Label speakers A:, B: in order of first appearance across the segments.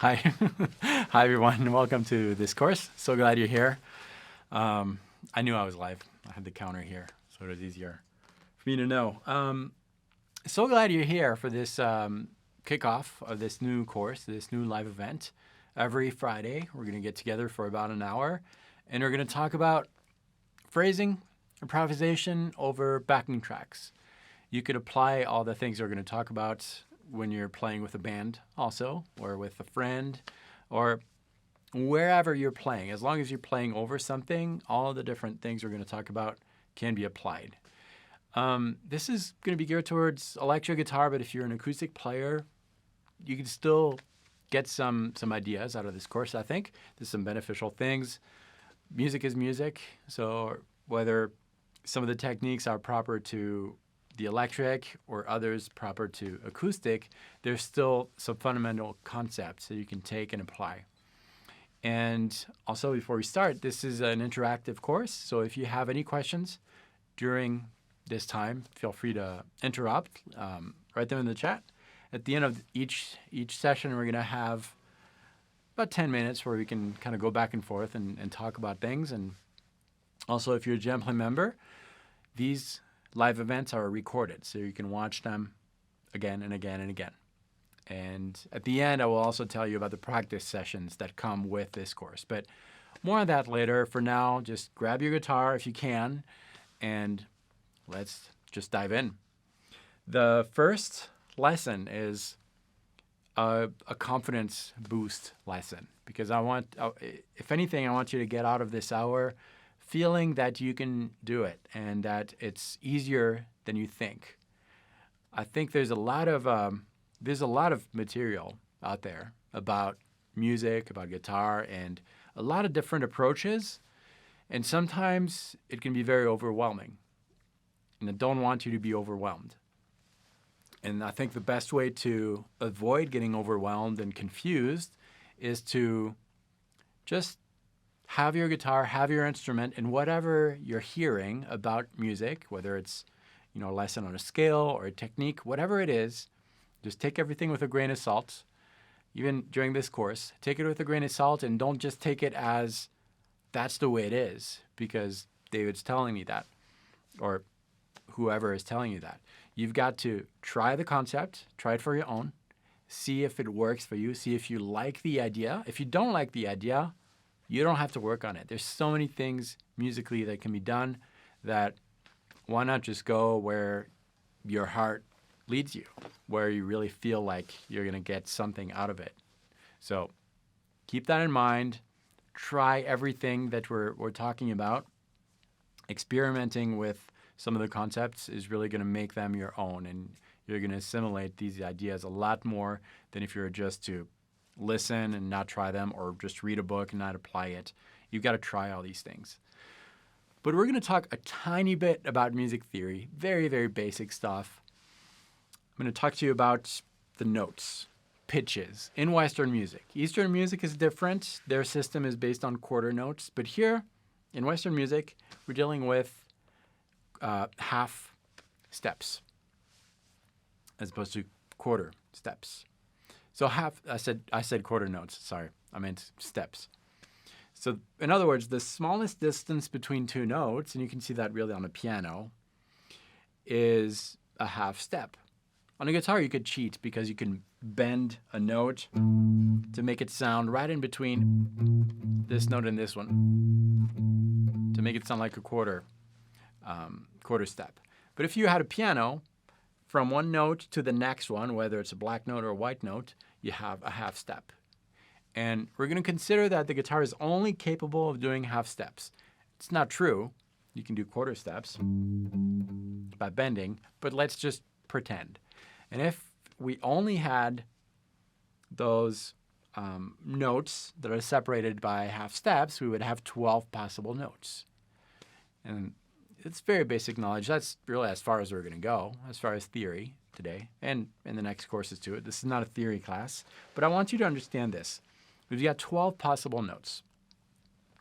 A: Hi. Hi, everyone. Welcome to this course. So glad you're here. I knew I was live. I had the counter here, so it was easier for me to know. So glad you're here for this kickoff of this new course, this new live event. Every Friday, we're going to get together for about an hour, and we're going to talk about phrasing, improvisation over backing tracks. You could apply all the things we're going to talk about when you're playing with a band also, or with a friend, or wherever you're playing. As long as you're playing over something, all of the different things we're going to talk about can be applied. This is going to be geared towards electric guitar, but if you're an acoustic player, you can still get some ideas out of this course, I think. There's some beneficial things. Music is music, so whether some of the techniques are proper to the electric or others proper to acoustic, there's still some fundamental concepts that you can take and apply. And also, before we start, this is an interactive course, so if you have any questions during this time, feel free to interrupt, write them in the chat. At the end of each session, we're going to have about 10 minutes where we can kind of go back and forth and talk about things. And also, if you're a JamPlay member, these live events are recorded, so you can watch them again and again and again. And at the end, I will also tell you about the practice sessions that come with this course. But more on that later. For now, just grab your guitar if you can, and let's just dive in. The first lesson is a confidence boost lesson, because if anything, I want you to get out of this hour feeling that you can do it and that it's easier than you think. I think there's a lot of material out there about music, about guitar, and a lot of different approaches, and sometimes it can be very overwhelming. And I don't want you to be overwhelmed. And I think the best way to avoid getting overwhelmed and confused is to just have your guitar, have your instrument, and whatever you're hearing about music, whether it's a lesson on a scale or a technique, whatever it is, just take everything with a grain of salt. Even during this course, take it with a grain of salt, and don't just take it as that's the way it is because David's telling me that, or whoever is telling you that. You've got to try the concept, try it for your own, see if it works for you, see if you like the idea. If you don't like the idea, you don't have to work on it. There's so many things musically that can be done that why not just go where your heart leads you, where you really feel like you're going to get something out of it. So keep that in mind. Try everything that we're talking about. Experimenting with some of the concepts is really going to make them your own, and you're going to assimilate these ideas a lot more than if you were just to listen and not try them, or just read a book and not apply it. You've got to try all these things. But we're going to talk a tiny bit about music theory, very, very basic stuff. I'm going to talk to you about the notes, pitches in Western music. Eastern music is different. Their system is based on quarter notes. But here in Western music, we're dealing with half steps as opposed to quarter steps. So I said quarter notes. Sorry, I meant steps. So in other words, the smallest distance between two notes, and you can see that really on a piano, is a half step. On a guitar, you could cheat because you can bend a note to make it sound right in between this note and this one to make it sound like a quarter step. But if you had a piano, from one note to the next one, whether it's a black note or a white note, you have a half step. And we're going to consider that the guitar is only capable of doing half steps. It's not true. You can do quarter steps by bending, but let's just pretend. And if we only had those notes that are separated by half steps, we would have 12 possible notes. And it's very basic knowledge. That's really as far as we're going to go, as far as theory today, and in the next courses too. This is not a theory class, but I want you to understand this. We've got 12 possible notes.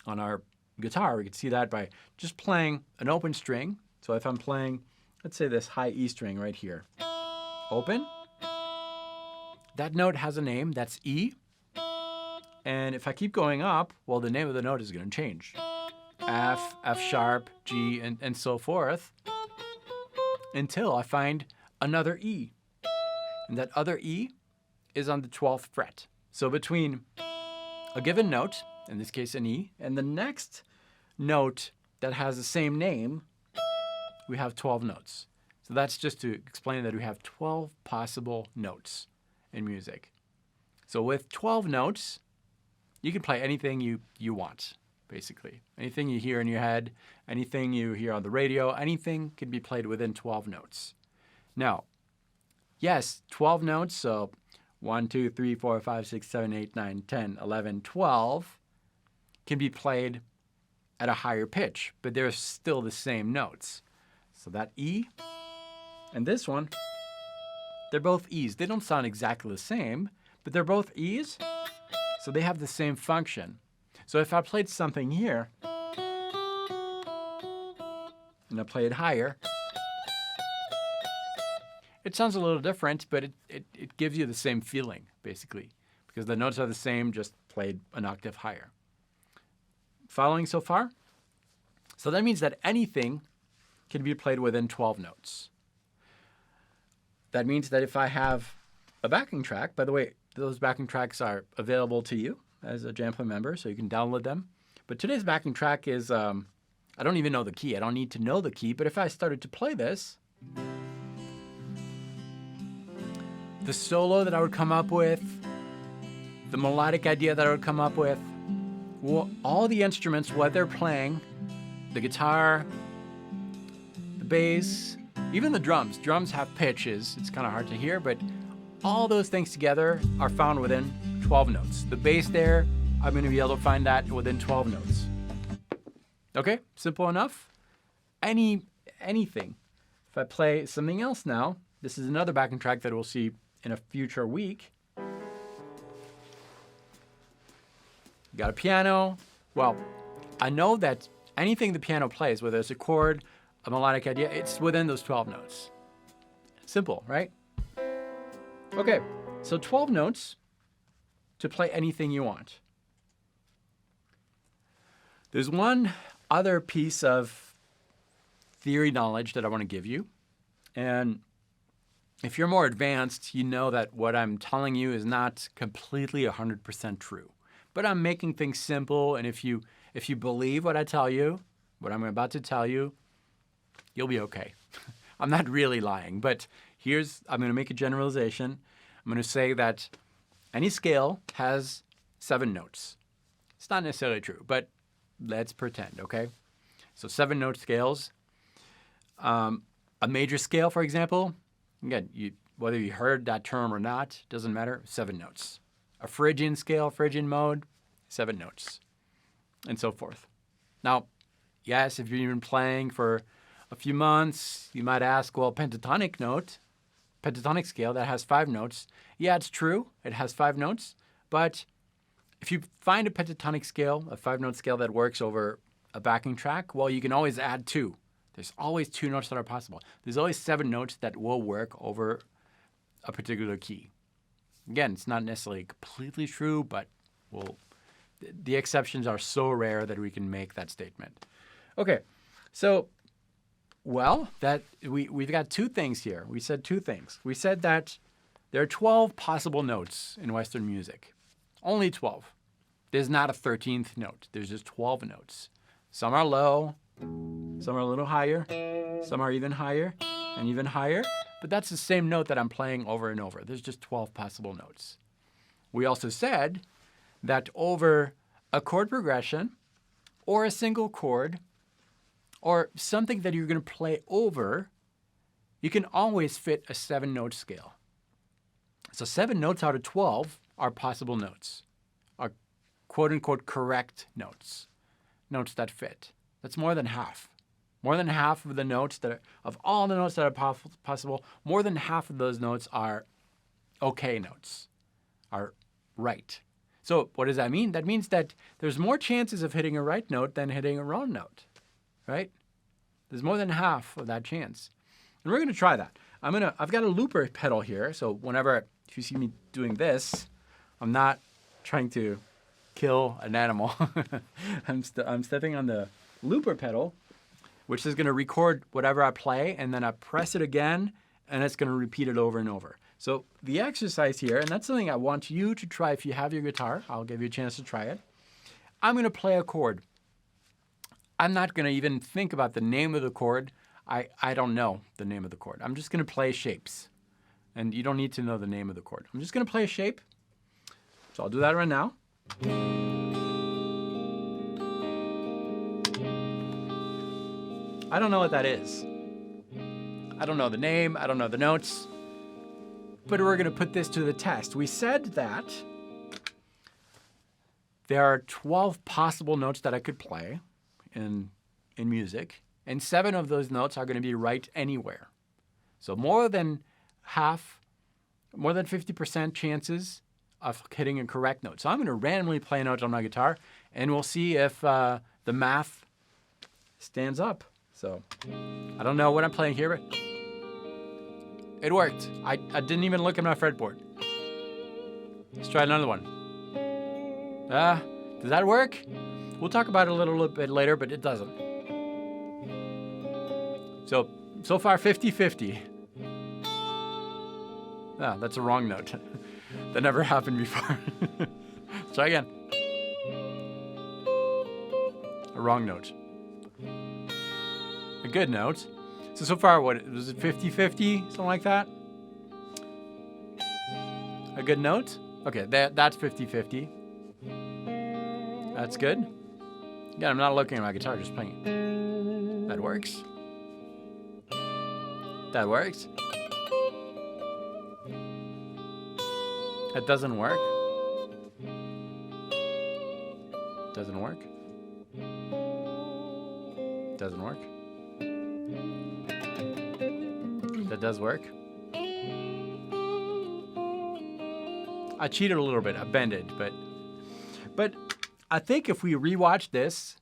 A: On our guitar, we could see that by just playing an open string. So if I'm playing, let's say this high E string right here, open, that note has a name, that's E. And if I keep going up, well, the name of the note is going to change. F, F sharp, G, and so forth, until I find another E. And that other E is on the 12th fret. So between a given note, in this case an E, and the next note that has the same name, we have 12 notes. So that's just to explain that we have 12 possible notes in music. So with 12 notes, you can play anything you want, basically. Anything you hear in your head, anything you hear on the radio, anything can be played within 12 notes. Now, yes, 12 notes, so 1, 2, 3, 4, 5, 6, 7, 8, 9, 10, 11, 12 can be played at a higher pitch, but they're still the same notes. So that E and this one, they're both E's. They don't sound exactly the same, but they're both E's, so they have the same function. So if I played something here, and I play it higher, it sounds a little different, but it gives you the same feeling, basically, because the notes are the same, just played an octave higher. Following so far? So that means that anything can be played within 12 notes. That means that if I have a backing track, by the way, those backing tracks are available to you as a JamPlay member, so you can download them. But today's backing track is, I don't even know the key. I don't need to know the key, but if I started to play this, the solo that I would come up with, the melodic idea that I would come up with, well, all the instruments, what they're playing, the guitar, the bass, even the drums. Drums have pitches. It's kind of hard to hear, but all those things together are found within 12 notes. The bass there, I'm going to be able to find that within 12 notes. Okay, simple enough. Anything. If I play something else now, this is another backing track that we'll see in a future week. Got a piano. Well, I know that anything the piano plays, whether it's a chord, a melodic idea, it's within those 12 notes. Simple, right? Okay, so 12 notes to play anything you want. There's one other piece of theory knowledge that I want to give you. And if you're more advanced, you know that what I'm telling you is not completely 100% true. But I'm making things simple, and if you believe what I tell you, what I'm about to tell you, you'll be okay. I'm not really lying, but I'm going to make a generalization. I'm going to say that any scale has 7 notes. It's not necessarily true, but let's pretend, okay? So 7-note scales. A major scale, for example, again, whether you heard that term or not, doesn't matter, 7 notes. A Phrygian scale, Phrygian mode, 7 notes, and so forth. Now, yes, if you've been playing for a few months, you might ask, well, pentatonic scale that has 5 notes. Yeah, it's true, it has 5 notes, but if you find a pentatonic scale, a 5-note scale that works over a backing track, well, you can always add 2. There's always 2 notes that are possible. There's always 7 notes that will work over a particular key. Again, it's not necessarily completely true, but the exceptions are so rare that we can make that statement. Okay, so, well, we've got 2 things here. We said 2 things. We said that there are 12 possible notes in Western music. Only 12. There's not a 13th note. There's just 12 notes. Some are low, some are a little higher, some are even higher, and even higher. But that's the same note that I'm playing over and over. There's just 12 possible notes. We also said that over a chord progression or a single chord or something that you're going to play over, you can always fit a 7-note scale. So 7 notes out of 12 are possible notes, are quote-unquote correct notes, notes that fit. That's more than half. More than half of the notes of all the notes that are possible, more than half of those notes are okay notes, are right. So what does that mean? That means that there's more chances of hitting a right note than hitting a wrong note, right? There's more than half of that chance. And we're going to try that. I've got a looper pedal here, so if you see me doing this, I'm not trying to kill an animal. I'm stepping on the looper pedal, which is going to record whatever I play, and then I press it again, and it's going to repeat it over and over. So the exercise here, and that's something I want you to try if you have your guitar. I'll give you a chance to try it. I'm going to play a chord. I'm not going to even think about the name of the chord. I don't know the name of the chord. I'm just going to play shapes. And you don't need to know the name of the chord. I'm just going to play a shape. So I'll do that right now. I don't know what that is. I don't know the name. I don't know the notes. But we're going to put this to the test. We said that there are 12 possible notes that I could play in music, and 7 of those notes are going to be right anywhere. So more than 50% chances of hitting a correct note. So I'm going to randomly play a note on my guitar, and we'll see if the math stands up. So I don't know what I'm playing here, but it worked. I didn't even look at my fretboard. Let's try another one. Does that work? We'll talk about it a little bit later, but it doesn't. So far 50-50. That's a wrong note. That never happened before. Try again. A wrong note. A good note. So far, what was it, 50-50, something like that? A good note? Okay, that's 50-50. That's good. Again, I'm not looking at my guitar, just playing it. That works. That works. That doesn't work. Doesn't work. Doesn't work. That does work. I cheated a little bit. I bended, but I think if we rewatch this,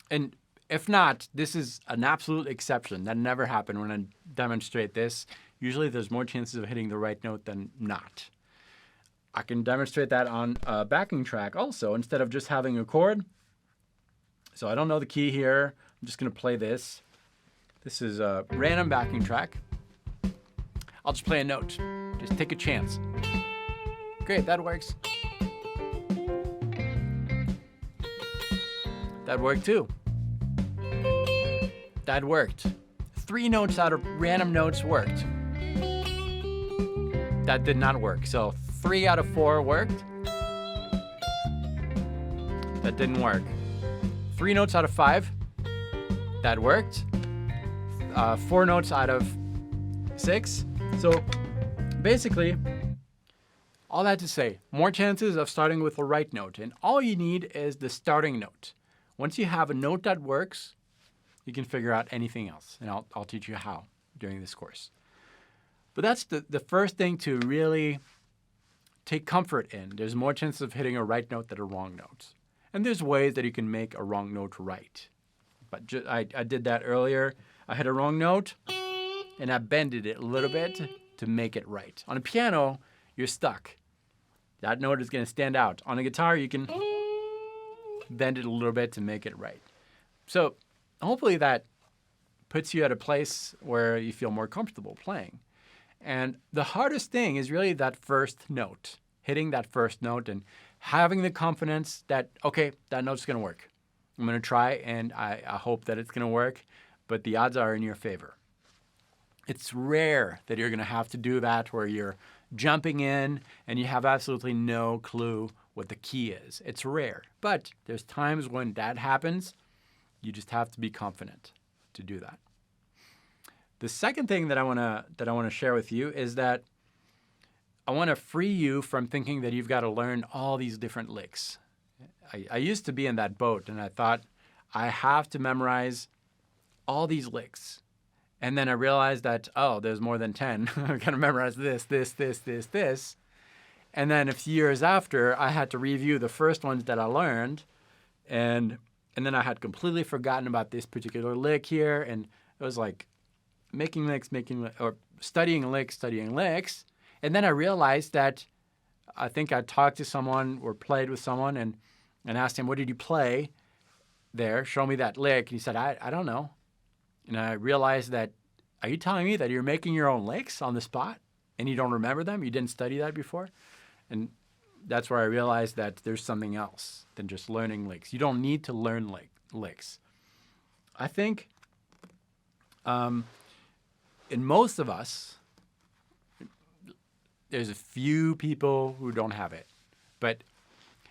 A: and if not, this is an absolute exception. That never happened when I demonstrate this. Usually there's more chances of hitting the right note than not. I can demonstrate that on a backing track also, instead of just having a chord. So I don't know the key here. I'm just going to play this. This is a random backing track. I'll just play a note. Just take a chance. Great, that works. That worked too. That worked. 3 notes out of random notes worked. That did not work. So 3 out of 4 worked. That didn't work. 3 notes out of 5. That worked. 4 notes out of 6. So basically, all that to say, more chances of starting with the right note. And all you need is the starting note. Once you have a note that works, you can figure out anything else. And I'll teach you how during this course. But that's the first thing to really take comfort in. There's more chances of hitting a right note than a wrong note. And there's ways that you can make a wrong note right. But I did that earlier. I hit a wrong note, and I bended it a little bit to make it right. On a piano, you're stuck. That note is going to stand out. On a guitar, you can bend it a little bit to make it right. So hopefully that puts you at a place where you feel more comfortable playing. And the hardest thing is really that first note, hitting that first note and having the confidence that, okay, that note's going to work. I'm going to try, and I hope that it's going to work, but the odds are in your favor. It's rare that you're going to have to do that where you're jumping in and you have absolutely no clue what the key is. It's rare, but there's times when that happens. You just have to be confident to do that. The second thing that I want to share with you is that I want to free you from thinking that you've got to learn all these different licks. I used to be in that boat, and I thought I have to memorize all these licks. And then I realized that, oh, there's more than 10. I've got to memorize this. And then a few years after, I had to review the first ones that I learned. And then I had completely forgotten about this particular lick here. And it was like studying licks. And then I realized that I think I talked to someone or played with someone and asked him, what did you play there? Show me that lick. And he said, I don't know. And I realized that, are you telling me that you're making your own licks on the spot and you don't remember them? You didn't study that before? And that's where I realized that there's something else than just learning licks. You don't need to learn licks. I think in most of us, there's a few people who don't have it. But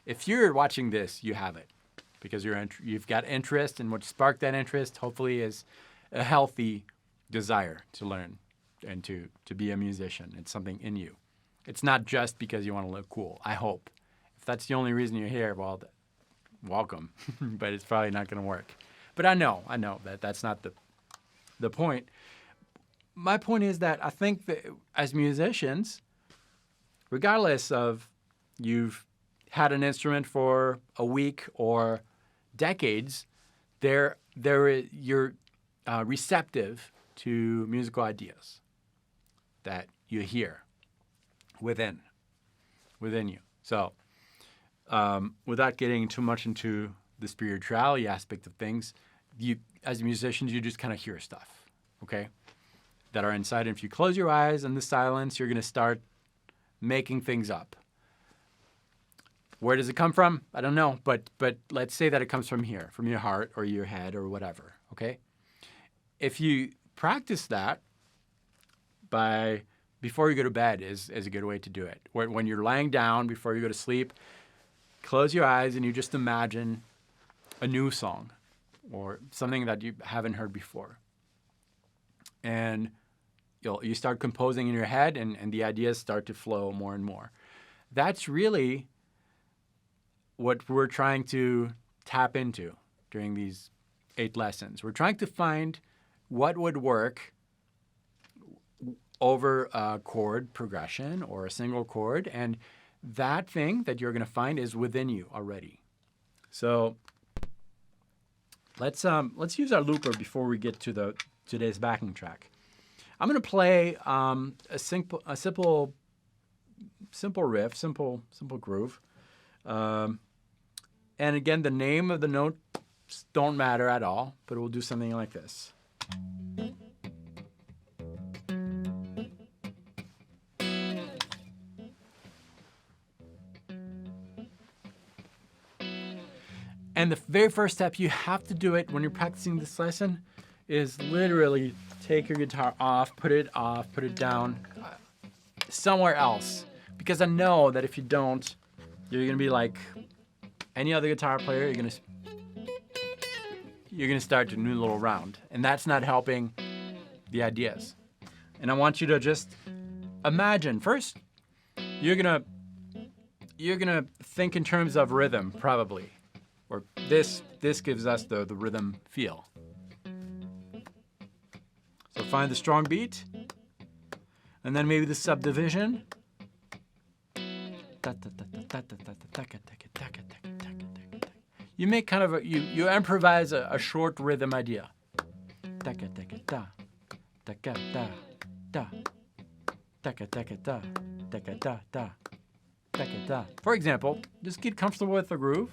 A: if you're watching this, you have it because you've got interest, and what sparked that interest hopefully is a healthy desire to learn and to be a musician. It's something in you. It's not just because you want to look cool, I hope. If that's the only reason you're here, well, welcome. But it's probably not going to work. But I know that that's not the point. My point is that I think that as musicians, regardless of you've had an instrument for a week or decades, you're receptive to musical ideas that you hear within you. So without getting too much into the spirituality aspect of things, you as musicians, you just kind of hear stuff, okay, that are inside. And if you close your eyes in the silence, you're going to start making things up. Where does it come from? I don't know, but let's say that it comes from here, from your heart or your head or whatever, okay? If you practice that before you go to bed is a good way to do it. When you're lying down before you go to sleep, close your eyes and you just imagine a new song or something that you haven't heard before. And you start composing in your head and the ideas start to flow more and more. That's really what we're trying to tap into during these 8 lessons. We're trying to find what would work over a chord progression or a single chord, and that thing that you're going to find is within you already. So let's use our looper before we get to today's backing track. I'm going to play a simple riff, simple groove. And again, the name of the notes don't matter at all, but we'll do something like this. And the very first step, you have to do it when you're practicing this lesson, is literally take your guitar off, put it down somewhere else. Because I know that if you don't, you're going to be like any other guitar player, you're going to start to noodle around. And that's not helping the ideas. And I want you to just imagine. First, you're going to think in terms of rhythm, probably. Or this gives us the rhythm feel. So find the strong beat, and then maybe the subdivision. You make kind of you improvise a short rhythm idea. For example, just get comfortable with the groove.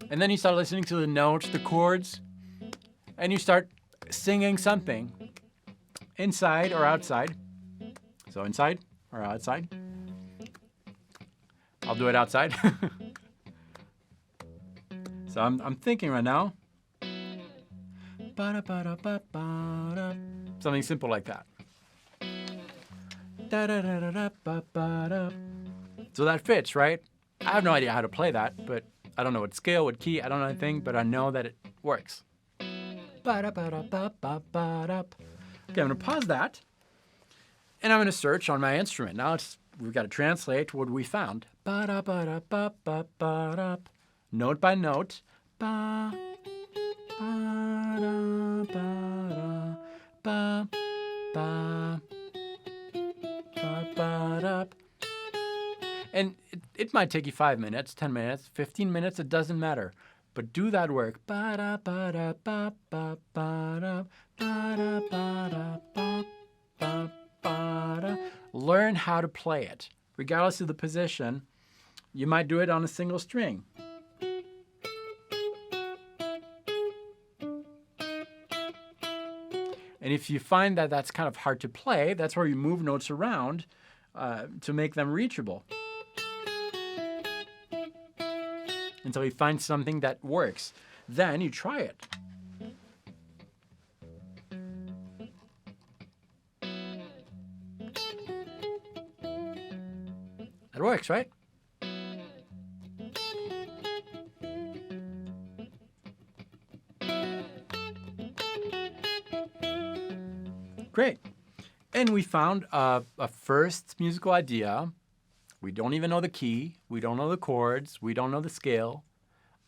A: And then you start listening to the notes, the chords, and you start singing something inside or outside. So inside or outside. I'll do it outside. So I'm thinking right now. Something simple like that. So that fits, right? I have no idea how to play that, but I don't know what scale, what key, I don't know anything, but I know that it works. Okay, I'm going to pause that, and I'm going to search on my instrument. Now we've got to translate what we found. Note by note. And it might take you 5 minutes, 10 minutes, 15 minutes, it doesn't matter. But do that work. Learn how to play it. regardless of the position. You might do it on a single string. And if you find that that's kind of hard to play, that's where you move notes around to make them reachable. Until you find something that works. Then you try it. That works, right? Great. And we found a first musical idea. We don't even know the key. We don't know the chords. We don't know the scale.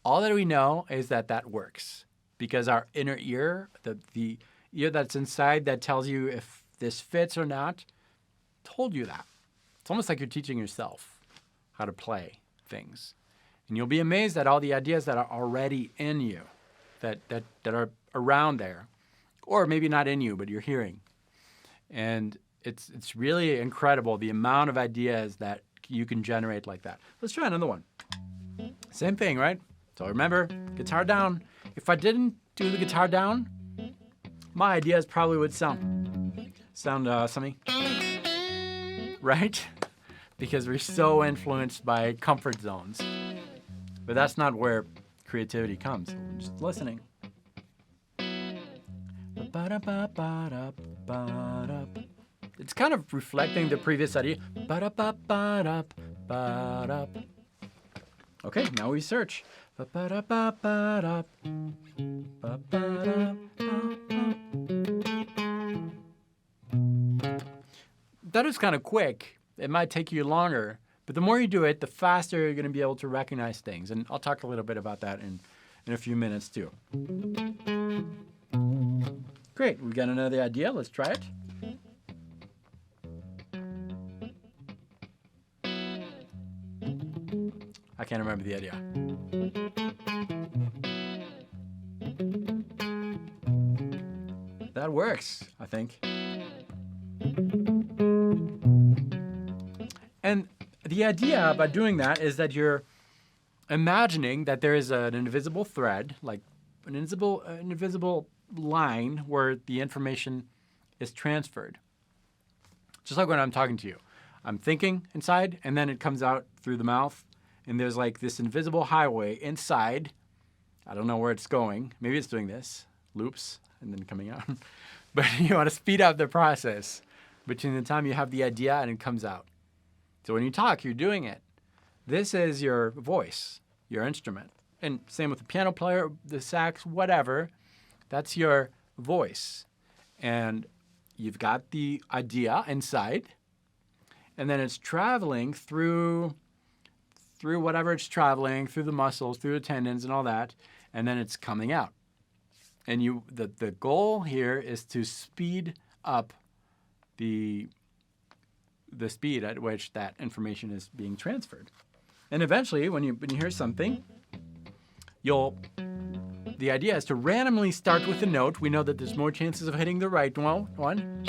A: All that we know is that that works because our inner ear, the ear that's inside that tells you if this fits or not, told you that. It's almost like you're teaching yourself how to play things. And you'll be amazed at all the ideas that are already in you, that are around there. Or maybe not in you, but you're hearing. And it's really incredible the amount of ideas that you can generate like that. Let's try another one. Same thing, right? So remember, guitar down. If I didn't do the guitar down, my ideas probably would sound something, right? Because we're so influenced by comfort zones. But that's not where creativity comes. We're just listening. It's kind of reflecting the previous idea. Okay, now we search. That is kind of quick. It might take you longer, but the more you do it, the faster you're going to be able to recognize things. And I'll talk a little bit about that in a few minutes too. Great, we got another idea. Let's try it. I can't remember the idea. That works, I think. And the idea about doing that is that you're imagining that there is an invisible thread, like an invisible line where the information is transferred. Just like when I'm talking to you. I'm thinking inside, and then it comes out through the mouth, and there's like this invisible highway inside. I don't know where it's going. Maybe it's doing this, loops, and then coming out. But you want to speed up the process between the time you have the idea and it comes out. So when you talk, you're doing it. This is your voice, your instrument. And same with the piano player, the sax, whatever. That's your voice. And you've got the idea inside, and then it's traveling through whatever it's traveling, through the muscles, through the tendons and all that, and then it's coming out. And the goal here is to speed up the speed at which that information is being transferred. And eventually, when you hear something, the idea is to randomly start with a note. We know that there's more chances of hitting the right one.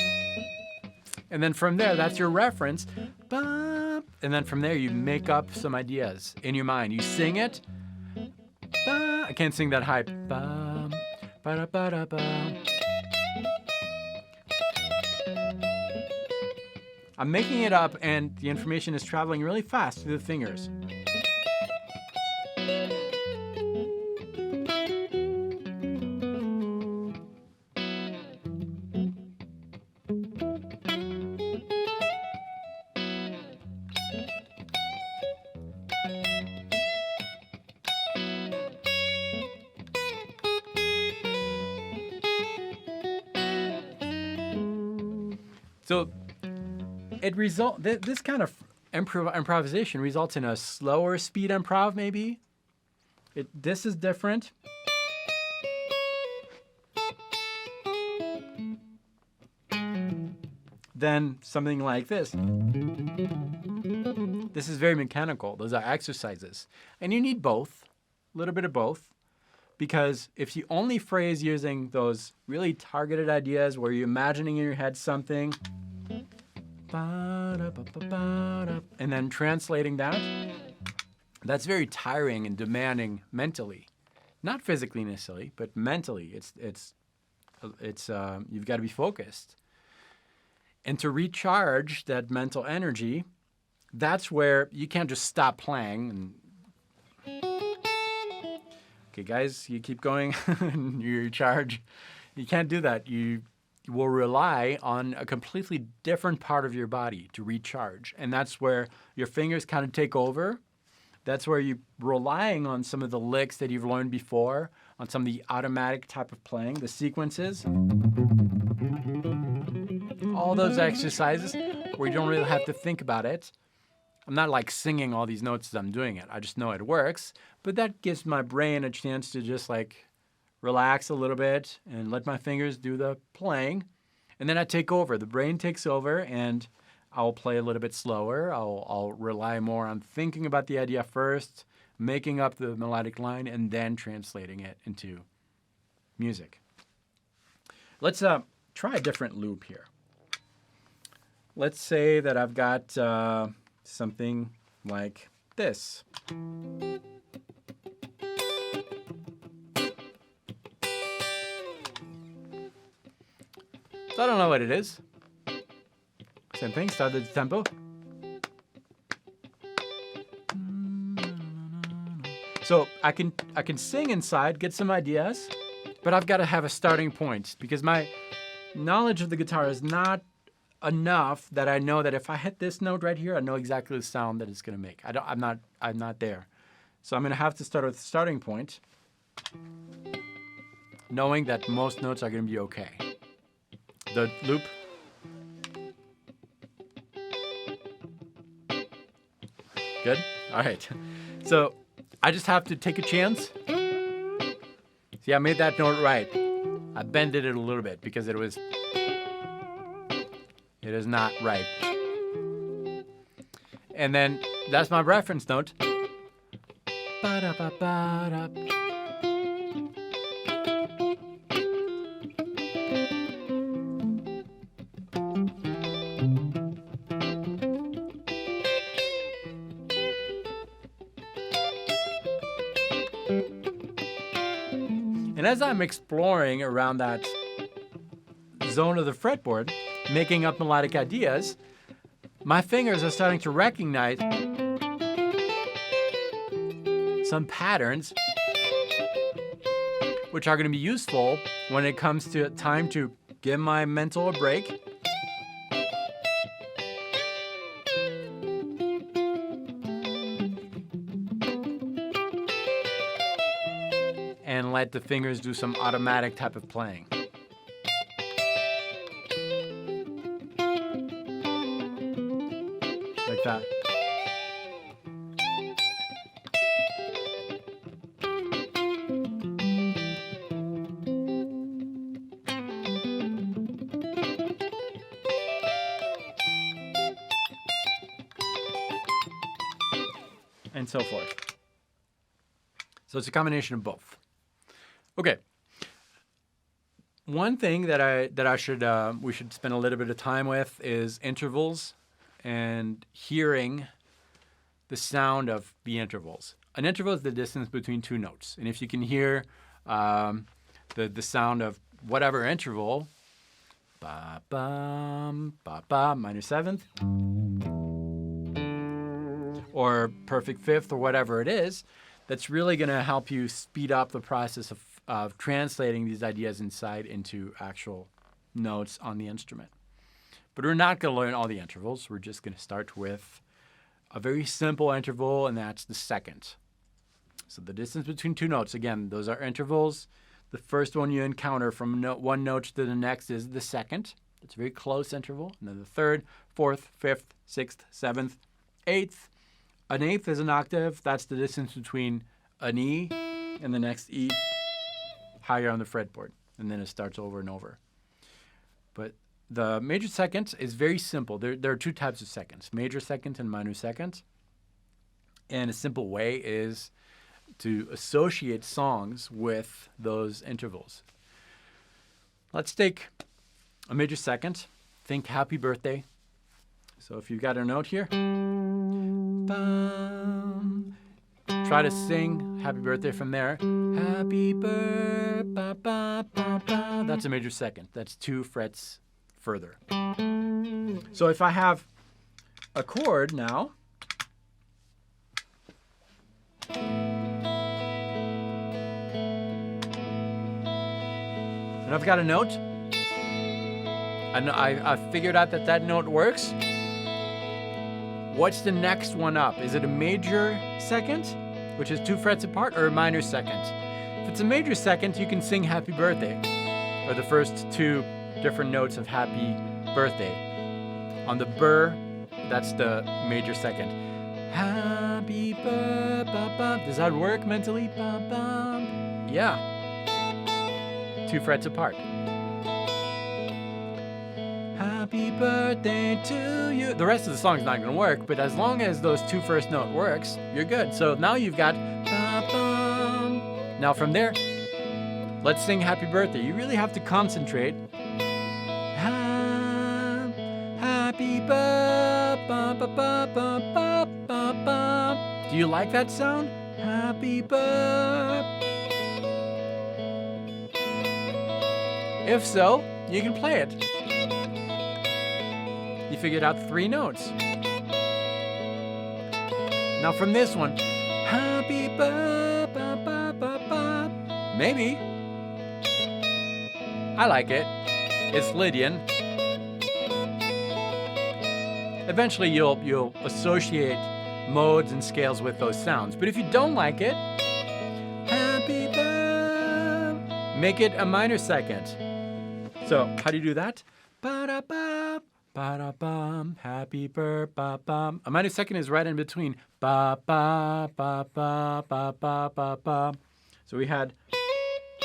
A: And then from there, that's your reference. And then from there, you make up some ideas in your mind. You sing it. I can't sing that high. I'm making it up, and the information is traveling really fast through the fingers. So this kind of improvisation results in a slower speed improv, maybe. This is different. Than something like this. This is very mechanical. Those are exercises. And you need both, a little bit of both. Because if you only phrase using those really targeted ideas where you're imagining in your head something, And then translating that, that's very tiring and demanding mentally. Not physically necessarily, but mentally. It's you've got to be focused. And to recharge that mental energy, that's where you can't just stop playing. Okay, guys, you keep going and you recharge. You can't do that. You will rely on a completely different part of your body to recharge. And that's where your fingers kind of take over. That's where you're relying on some of the licks that you've learned before, on some of the automatic type of playing, the sequences. All those exercises where you don't really have to think about it. I'm not like singing all these notes as I'm doing it. I just know it works. But that gives my brain a chance to just like relax a little bit and let my fingers do the playing. And then I take over. The brain takes over and I'll play a little bit slower. I'll rely more on thinking about the idea first, making up the melodic line, and then translating it into music. Let's try a different loop here. Let's say that I've got something like this. So I don't know what it is. Same thing, start the tempo. So I can sing inside, get some ideas, but I've got to have a starting point because my knowledge of the guitar is not enough that I know that if I hit this note right here, I know exactly the sound that it's going to make. I'm not there. So I'm going to have to start with the starting point, knowing that most notes are going to be okay. The loop. Good? All right. So I just have to take a chance. See, I made that note right. I bended it a little bit because it is not right. And then that's my reference note. Ba-da-ba-ba-da. And as I'm exploring around that zone of the fretboard, making up melodic ideas, my fingers are starting to recognize some patterns which are going to be useful when it comes to time to give my mental a break. And let the fingers do some automatic type of playing. Like that. And so forth. So it's a combination of both. Okay. One thing that we should spend a little bit of time with is intervals and hearing the sound of the intervals. An interval is the distance between two notes, and if you can hear the sound of whatever interval, ba bum ba ba minor seventh, or perfect fifth, or whatever it is, that's really going to help you speed up the process of translating these ideas inside into actual notes on the instrument. But we're not going to learn all the intervals. We're just going to start with a very simple interval, and that's the second. So the distance between two notes, again, those are intervals. The first one you encounter from one note to the next is the second. It's a very close interval. And then the third, fourth, fifth, sixth, seventh, eighth. An eighth is an octave. That's the distance between an E and the next E higher on the fretboard. And then it starts over and over. But the major second is very simple. There are two types of seconds, major second and minor second. And a simple way is to associate songs with those intervals. Let's take a major second. Think Happy Birthday. So if you've got a note here, bum, try to sing Happy Birthday from there. Happy birthday, ba, ba, ba, ba. That's a major second. That's 2 frets further. So if I have a chord now, and I've got a note, and I've figured out that that note works. What's the next one up? Is it a major second, which is 2 frets apart, or a minor second? If it's a major second, you can sing Happy Birthday, or the first 2 different notes of Happy Birthday. On the burr, that's the major second. Happy birthday, ba, ba. Does that work mentally? Ba, ba. Yeah. 2 frets apart. Happy birthday to you. The rest of the song's not going to work, but as long as those 2 first note works, you're good. So now you've got ba, ba. Now from there, let's sing Happy Birthday. You really have to concentrate. Happy birthday, ba, ba, ba, ba, ba, ba, ba. Do you like that sound? Happy birthday. If so, you can play it. You figured out 3 notes. Now from this one, Happy birthday, ba, ba, ba, ba. Maybe. I like it. It's Lydian. Eventually you'll associate modes and scales with those sounds. But if you don't like it, Happy birthday, make it a minor second. So how do you do that? Ba-da-ba, ba-da-bum, happy birthday, ba-bum. A minor second is right in between. Ba-ba, ba-ba, ba-ba, ba-ba. So we had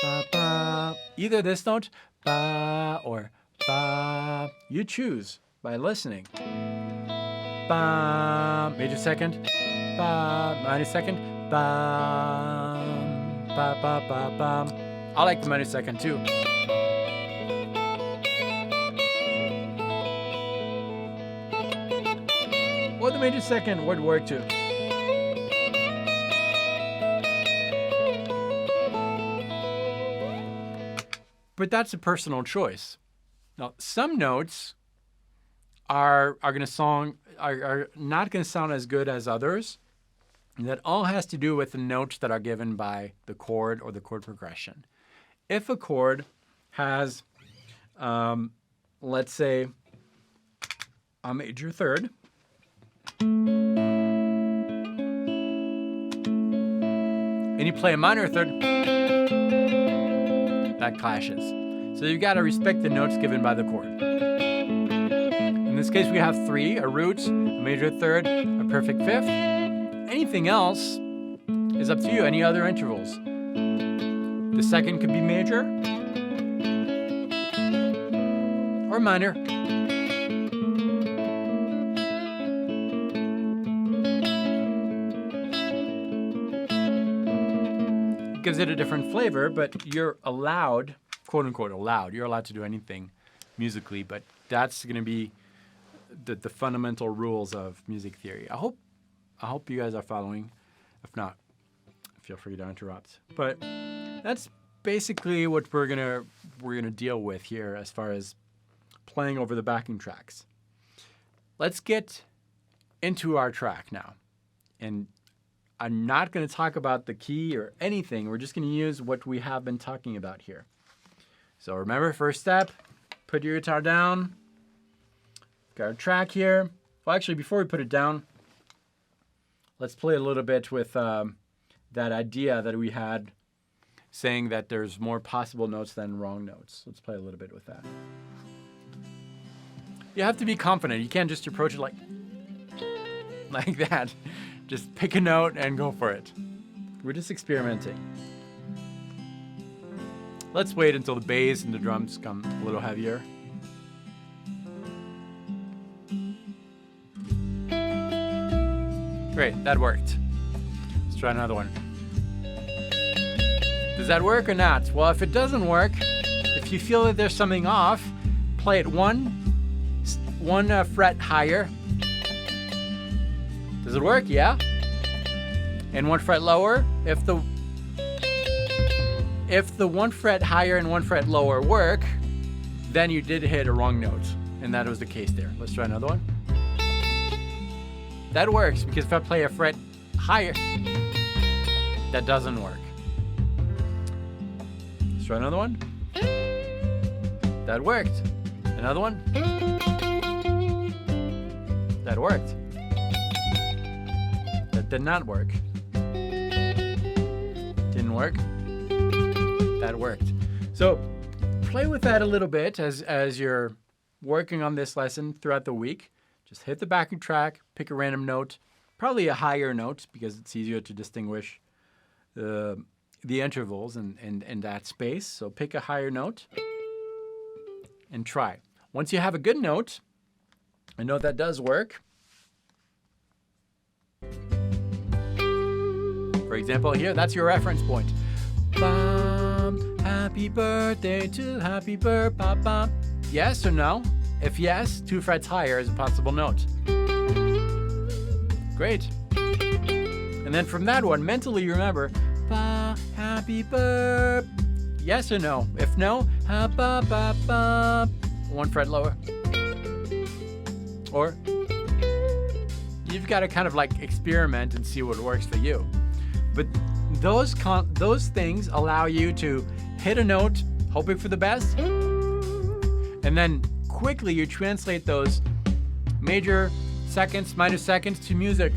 A: ba-ba. Either this note, ba, or ba. You choose by listening. Ba, major second, ba, minor second, ba, ba, ba, ba, ba. I like the minor second too. Or the major second would work too. But that's a personal choice. Now, some notes are not going to sound as good as others. And that all has to do with the notes that are given by the chord or the chord progression. If a chord has, let's say, a major third, and you play a minor third, that clashes. So you've got to respect the notes given by the chord. In this case, we have 3, a root, a major third, a perfect fifth. Anything else is up to you, any other intervals. The second could be major or minor. It gives it a different flavor, but you're allowed, quote unquote allowed, you're allowed to do anything musically, but that's going to be the fundamental rules of music theory. I hope you guys are following. If not, feel free to interrupt. But that's basically what we're gonna deal with here as far as playing over the backing tracks. Let's get into our track now. And I'm not going to talk about the key or anything. We're just going to use what we have been talking about here. So remember, first step, put your guitar down. Got our track here. Well, actually, before we put it down, let's play a little bit with that idea that we had saying that there's more possible notes than wrong notes. Let's play a little bit with that. You have to be confident. You can't just approach it like that. Just pick a note and go for it. We're just experimenting. Let's wait until the bass and the drums come a little heavier. Great, that worked. Let's try another one. Does that work or not? Well, if it doesn't work, if you feel that there's something off, play it one fret higher Does it work? Yeah. And 1 fret lower. If the 1 fret higher and 1 fret lower work, then you did hit a wrong note. And that was the case there. Let's try another one. That works, because if I play a fret higher, that doesn't work. Let's try another one. That worked. Another one. That worked. That did not work. Didn't work. That worked. So play with that a little bit as you're working on this lesson throughout the week. Just hit the backing track, pick a random note, probably a higher note because it's easier to distinguish the intervals in that space. So pick a higher note and try. Once you have a good note, a note that does work. For example, here, that's your reference point. Bum, happy birthday to happy birthday, bum. Yes or no? If yes, 2 frets higher is a possible note. Great. And then from that one, mentally remember, ba, happy birthday. Yes or no? If no, ha, ba, ba, ba. 1 fret lower. Or you've got to kind of like experiment and see what works for you. But those things allow you to hit a note, hoping for the best, and then quickly you translate those major seconds, minor seconds to music.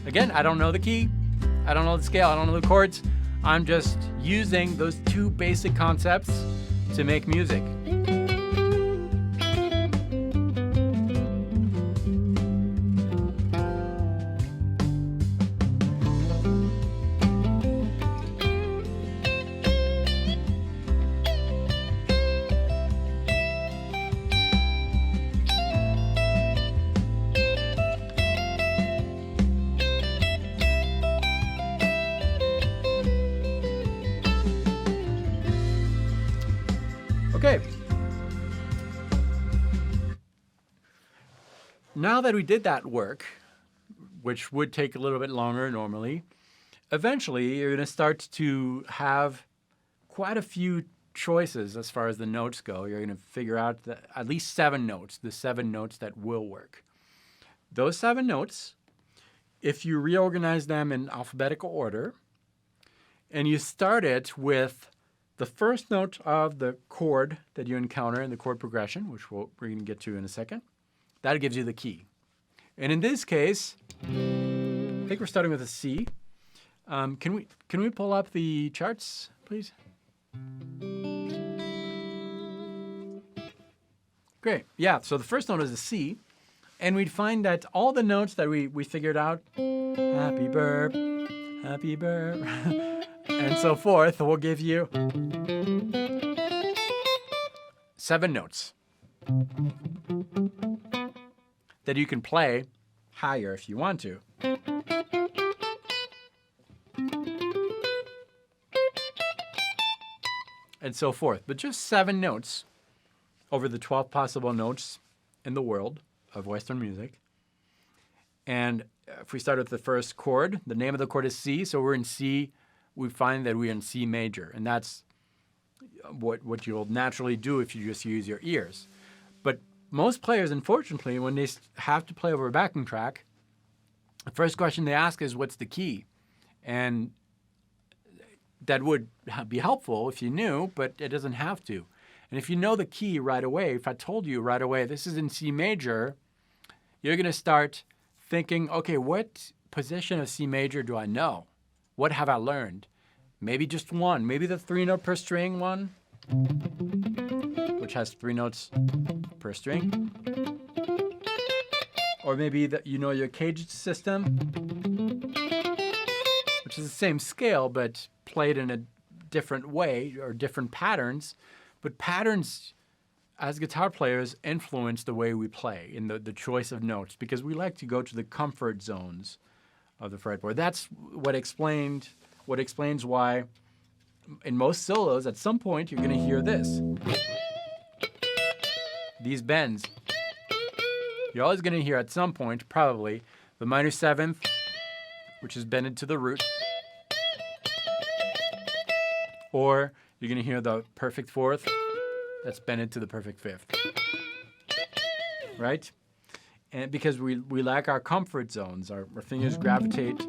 A: Again, I don't know the key, I don't know the scale, I don't know the chords. I'm just using those 2 basic concepts to make music. Okay. Now that we did that work, which would take a little bit longer normally, eventually you're going to start to have quite a few choices as far as the notes go. You're going to figure out at least 7 notes, the 7 notes that will work. Those 7 notes, if you reorganize them in alphabetical order, and you start it with the first note of the chord that you encounter in the chord progression, which we're going to get to in a second, that gives you the key. And in this case, I think we're starting with a C. Can we pull up the charts, please? Great. Yeah, so the first note is a C. And we'd find that all the notes that we figured out, happy burp, and so forth, will give you 7 notes that you can play higher if you want to. And so forth. But just 7 notes over the 12 possible notes in the world of Western music. And if we start with the first chord, the name of the chord is C, so we're in C. We find that we're in C major, and that's what you'll naturally do if you just use your ears. But most players, unfortunately, when they have to play over a backing track, the first question they ask is, what's the key? And that would be helpful if you knew, but it doesn't have to. And if you know the key right away, if I told you right away, this is in C major, you're going to start thinking, okay, what position of C major do I know? What have I learned? Maybe just one. Maybe the 3-note per string one, which has 3 notes per string. Or maybe your caged system, which is the same scale but played in a different way or different patterns. But patterns, as guitar players, influence the way we play in the choice of notes because we like to go to the comfort zones of the fretboard. That's what explains why in most solos, at some point, you're going to hear this. These bends. You're always going to hear at some point, probably, the minor seventh, which is bended to the root. Or you're going to hear the perfect fourth that's bended to the perfect fifth. Right? And because we lack our comfort zones, our fingers gravitate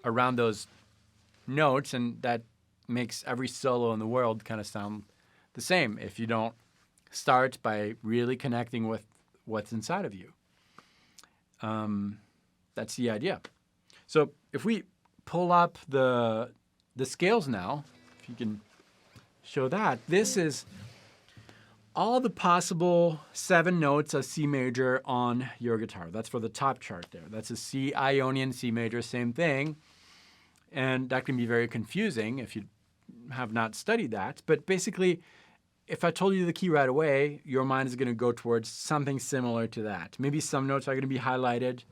A: around those notes, and that makes every solo in the world kind of sound the same if you don't start by really connecting with what's inside of you. That's the idea. So if we pull up the scales now, if you can show that, this is all the possible 7 notes of C major on your guitar. That's for the top chart there. That's a C Ionian, C major, same thing. And that can be very confusing if you have not studied that. But basically, if I told you the key right away, your mind is going to go towards something similar to that. Maybe some notes are going to be highlighted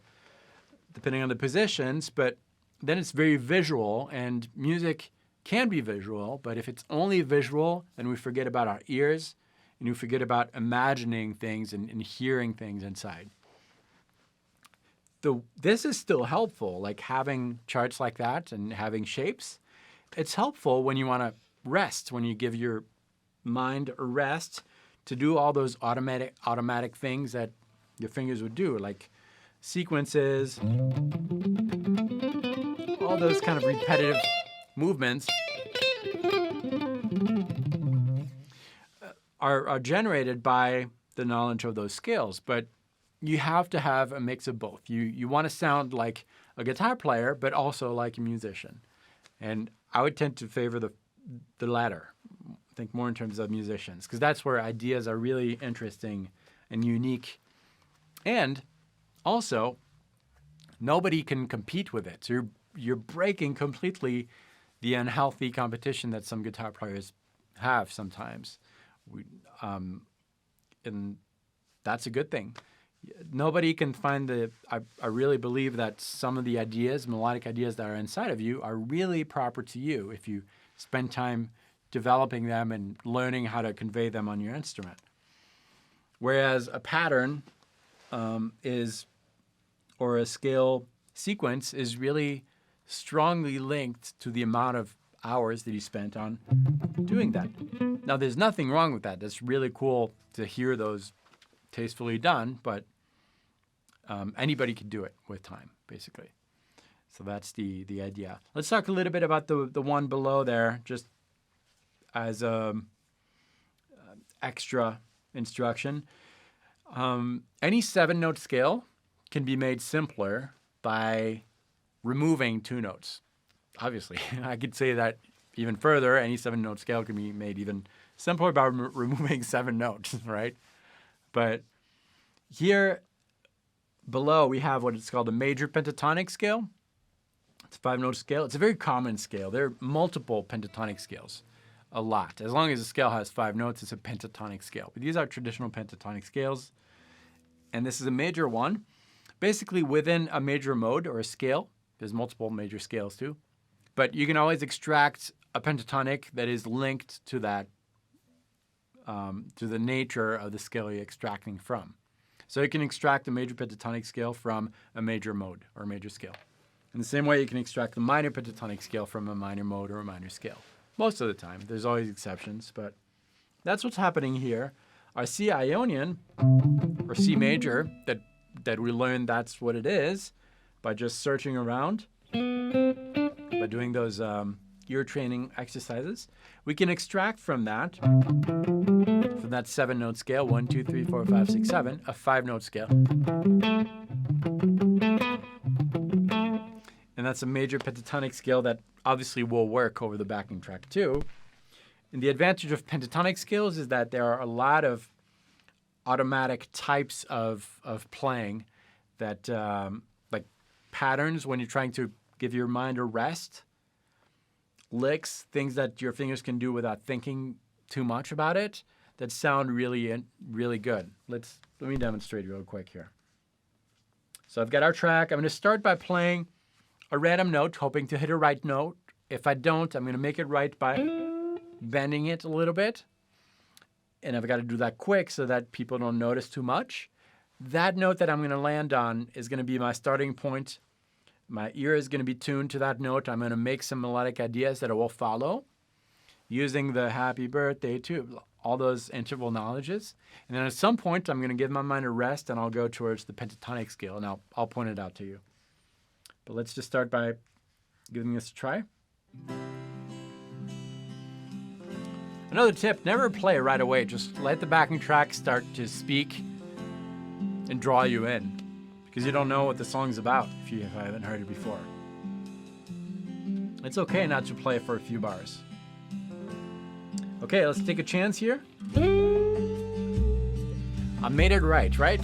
A: depending on the positions, but then it's very visual, and music can be visual, but if it's only visual, then we forget about our ears, and we forget about imagining things and hearing things inside. This is still helpful, like having charts like that and having shapes. It's helpful when you want to rest, when you give your mind a rest to do all those automatic things that your fingers would do, like sequences, all those kind of repetitive movements are generated by the knowledge of those scales. But you have to have a mix of both. You want to sound like a guitar player, but also like a musician. And I would tend to favor the latter. I think more in terms of musicians, because that's where ideas are really interesting and unique. And also, nobody can compete with it. So you're breaking completely the unhealthy competition that some guitar players have sometimes. And that's a good thing. Nobody can find I really believe that some of the ideas, melodic ideas that are inside of you are really proper to you if you spend time developing them and learning how to convey them on your instrument. Whereas a pattern or a scale sequence is really strongly linked to the amount of hours that you spent on doing that. Now, there's nothing wrong with that. That's really cool to hear those tastefully done, but anybody can do it with time, basically. So that's the idea. Let's talk a little bit about the one below there, just as a extra instruction. Any 7-note scale can be made simpler by removing 2 notes. Obviously, I could say that even further. Any 7-note scale can be made even simpler by removing 7 notes, right? But here below, we have what it's called a major pentatonic scale. It's a 5-note scale. It's a very common scale. There are multiple pentatonic scales, a lot. As long as the scale has 5 notes, it's a pentatonic scale. But these are traditional pentatonic scales. And this is a major one. Basically, within a major mode or a scale, there's multiple major scales too. But you can always extract a pentatonic that is linked to that, to the nature of the scale you're extracting from. So you can extract a major pentatonic scale from a major mode or a major scale. In the same way, you can extract the minor pentatonic scale from a minor mode or a minor scale. Most of the time. There's always exceptions, but that's what's happening here. Our C Ionian, or C major, that we learned that's what it is by just searching around, by doing those ear training exercises. We can extract from that 7-note scale, 1, 2, 3, 4, 5, 6, 7, a 5-note scale. And that's a major pentatonic scale that obviously will work over the backing track too. And the advantage of pentatonic scales is that there are a lot of automatic types of playing that, like patterns when you're trying to give your mind a rest, licks, things that your fingers can do without thinking too much about it, that sound really, really good. Let me demonstrate real quick here. So I've got our track. I'm going to start by playing a random note, hoping to hit a right note. If I don't, I'm going to make it right by bending it a little bit. And I've got to do that quick so that people don't notice too much. That note that I'm going to land on is going to be my starting point. My ear is going to be tuned to that note. I'm going to make some melodic ideas that I will follow using the happy birthday to all those interval knowledges. And then at some point, I'm going to give my mind a rest and I'll go towards the pentatonic scale. And I'll point it out to you. But let's just start by giving this a try. Another tip, never play right away. Just let the backing track start to speak and draw you in, because you don't know what the song's about if you haven't heard it before. It's okay not to play for a few bars. Okay, let's take a chance here. I made it right?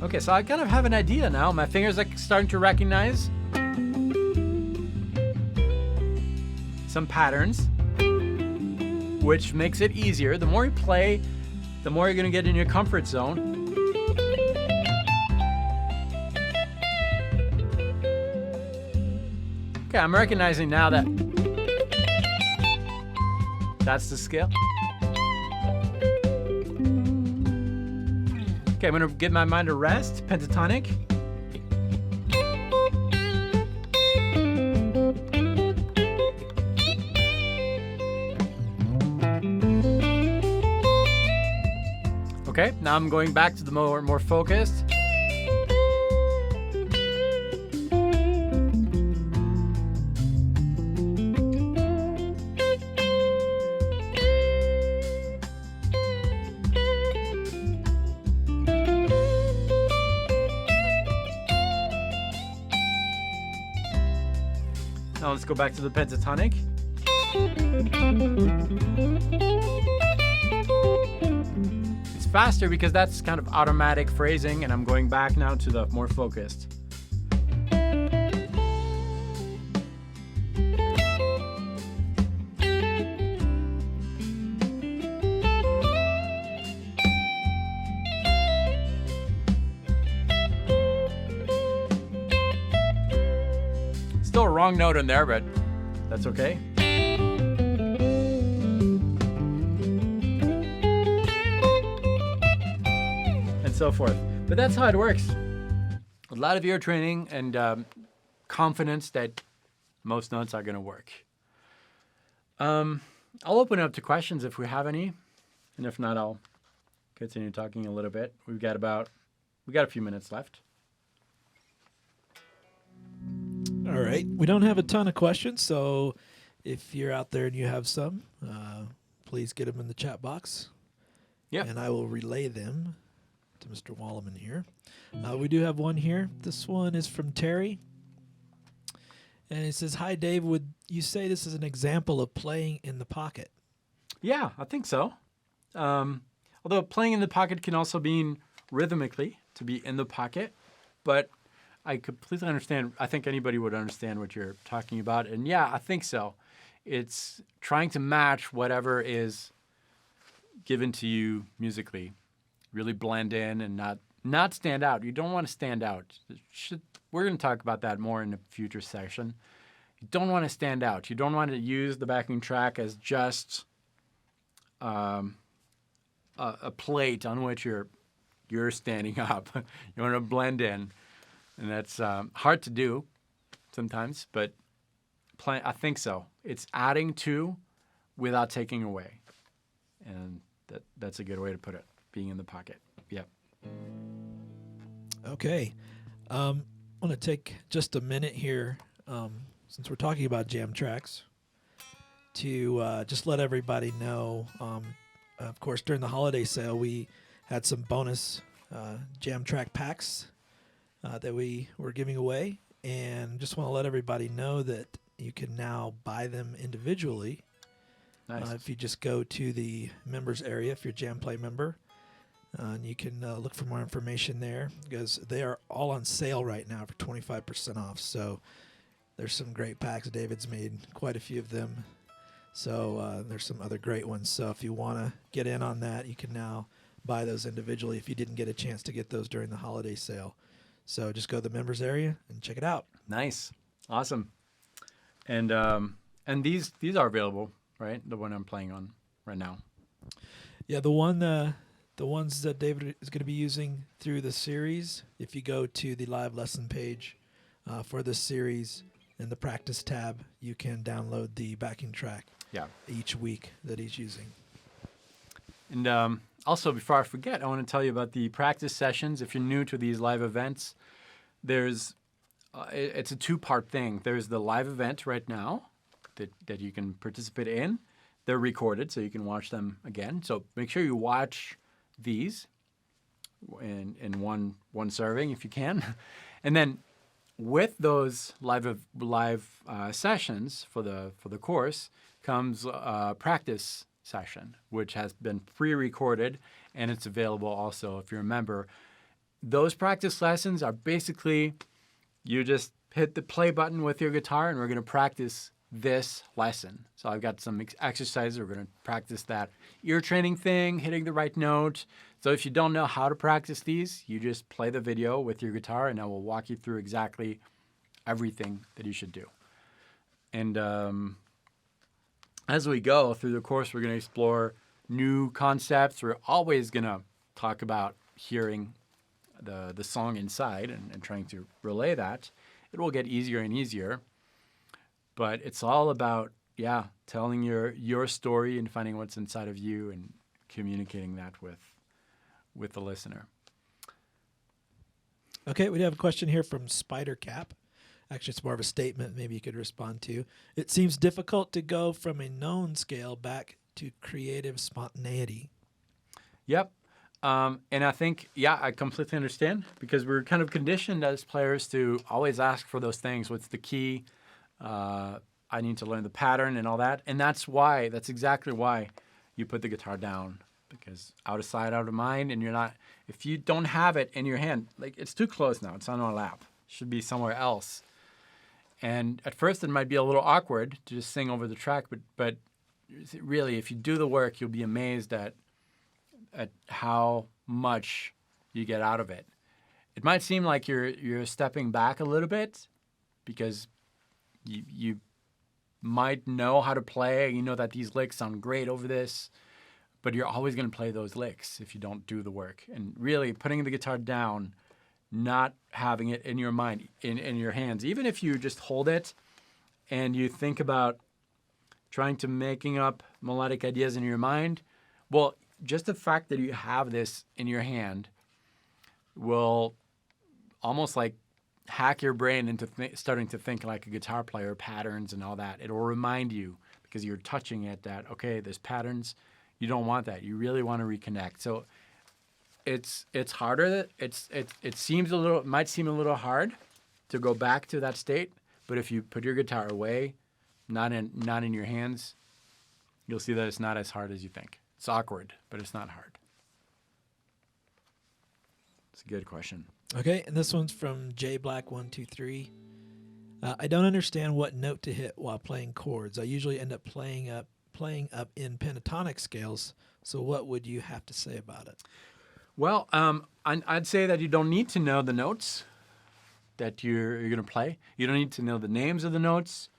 A: Okay, so I kind of have an idea now. My fingers are starting to recognize some patterns, which makes it easier. The more you play, the more you're going to get in your comfort zone. Okay, I'm recognizing now that that's the scale. Okay, I'm going to give my mind a rest. Pentatonic. Okay, now I'm going back to the more focused. Now let's go back to the pentatonic. It's faster because that's kind of automatic phrasing, and I'm going back now to the more focused. Still a wrong note in there, but that's okay. And so forth. But that's how it works. A lot of ear training and confidence that most notes are going to work. I'll open it up to questions if we have any. And if not, I'll continue talking a little bit. We got a few minutes left.
B: All right. We don't have a ton of questions, so if you're out there and you have some, please get them in the chat box.
A: Yeah.
B: And I will relay them to Mr. Walleman here. We do have one here. This one is from Terry. And it says, "Hi, Dave. Would you say this is an example of playing in the pocket?"
A: Yeah, I think so. Although playing in the pocket can also mean rhythmically, to be in the pocket. But I completely understand. I think anybody would understand what you're talking about. And yeah, I think so. It's trying to match whatever is given to you musically. Really blend in and not stand out. You don't want to stand out. We're going to talk about that more in a future session. You don't want to stand out. You don't want to use the backing track as just a plate on which you're standing up. You want to blend in. And that's hard to do sometimes, but I think so. It's adding to without taking away. And that's a good way to put it, being in the pocket. Yep.
B: Okay. I want to take just a minute here, since we're talking about JamTracks, to just let everybody know, of course, during the holiday sale, we had some bonus JamTrack packs that we were giving away, and just want to let everybody know that you can now buy them individually.
A: Nice.
B: If you just go to the members area, if you're a JamPlay member, and you can look for more information there, because they are all on sale right now for 25% off. So There's some great packs. David's made quite a few of them. So there's some other great ones. So if you want to get in on that, you can now buy those individually if you didn't get a chance to get those during the holiday sale. So just go to the members area and check it out.
A: Nice. Awesome. And these are available, right? The one I'm playing on right now.
B: Yeah, the ones that David is going to be using through the series, if you go to the live lesson page for this series in the practice tab, you can download the backing track each week that he's using.
A: And also, before I forget, I want to tell you about the practice sessions. If you're new to these live events, it's a two-part thing. There's the live event right now that you can participate in. They're recorded, so you can watch them again. So make sure you watch these in one serving if you can. And then with those live sessions for the course comes a practice session, which has been pre-recorded, and it's available also if you're a member. Those practice lessons are basically you just hit the play button with your guitar, and we're going to practice this lesson. So I've got some exercises. We're going to practice that ear training thing, hitting the right note. So if you don't know how to practice these, you just play the video with your guitar, and I will walk you through exactly everything that you should do. And as we go through the course, we're going to explore new concepts. We're always going to talk about hearing the song inside and trying to relay that. It will get easier and easier. But it's all about, telling your story and finding what's inside of you and communicating that with the listener.
B: Okay, we have a question here from Spider Cap. Actually, it's more of a statement maybe you could respond to. It seems difficult to go from a known scale back to creative spontaneity.
A: Yep. And I think, I completely understand because we're kind of conditioned as players to always ask for those things. What's the key? I need to learn the pattern and all that. And that's exactly why you put the guitar down, because out of sight, out of mind, and if you don't have it in your hand, like it's too close now, it's on our lap. It should be somewhere else. And at first it might be a little awkward to just sing over the track, but really, if you do the work, you'll be amazed at how much you get out of it. It might seem like you're stepping back a little bit because you might know how to play. You know that these licks sound great over this, but you're always going to play those licks if you don't do the work. And really, putting the guitar down, not having it in your mind, in your hands, even if you just hold it and you think about trying to making up melodic ideas in your mind, well, just the fact that you have this in your hand will almost like hack your brain into starting to think like a guitar player, patterns and all that. It will remind you because you're touching it that, okay, there's patterns. You don't want that. You really want to reconnect. So it's harder. It might seem a little hard to go back to that state, but if you put your guitar away, not in your hands, you'll see that it's not as hard as you think. It's awkward, but it's not hard. It's a good question.
B: Okay, and this one's from JBlack123. I don't understand what note to hit while playing chords. I usually end up playing up in pentatonic scales. So what would you have to say about it?
A: Well, I'd say that you don't need to know the notes that you're going to play. You don't need to know the names of the notes,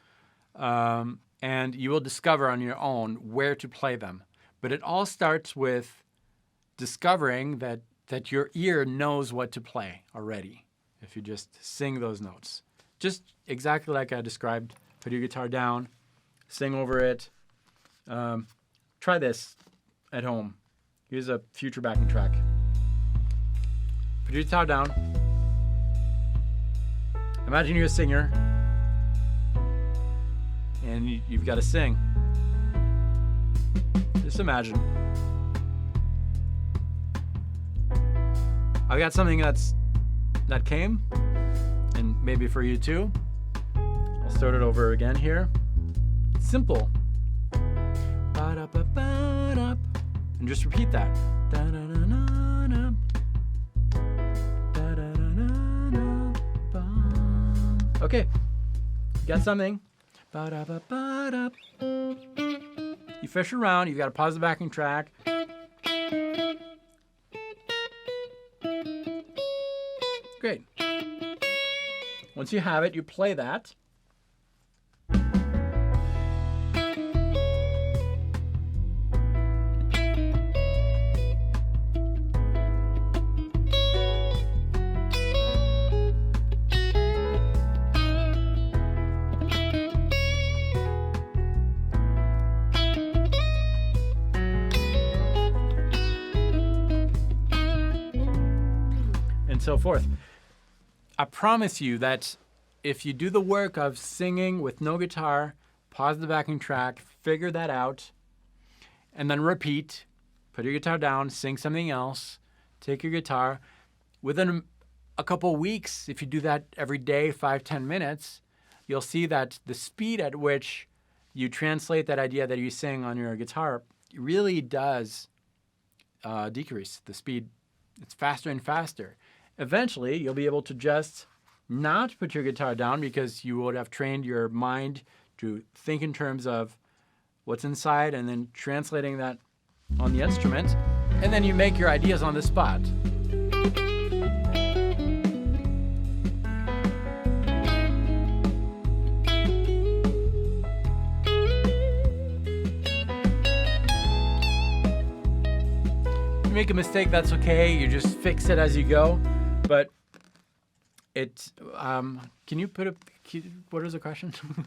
A: and you will discover on your own where to play them. But it all starts with discovering that your ear knows what to play already if you just sing those notes. Just exactly like I described. Put your guitar down, sing over it. Try this at home. Here's a future backing track. Put your guitar down. Imagine you're a singer and you've got to sing. Just imagine. I've got something that came, and maybe for you too. I'll start it over again here. It's simple. Ba-da-ba-ba-da. And just repeat that. Da-da-da-da-da. Da-da-da-da-da. Okay. You got something. Ba-da-ba-ba-da. You fish around. You've got to pause the backing track. Great. Once you have it, you play that. And so forth. I promise you that if you do the work of singing with no guitar, pause the backing track, figure that out, and then repeat, put your guitar down, sing something else, take your guitar. Within a couple weeks, if you do that every day, 5-10 minutes, you'll see that the speed at which you translate that idea that you sing on your guitar really does decrease the speed. It's faster and faster. Eventually, you'll be able to just not put your guitar down because you would have trained your mind to think in terms of what's inside and then translating that on the instrument. And then you make your ideas on the spot. If you make a mistake, that's okay. You just fix it as you go. But it, can you put what is the question? Just want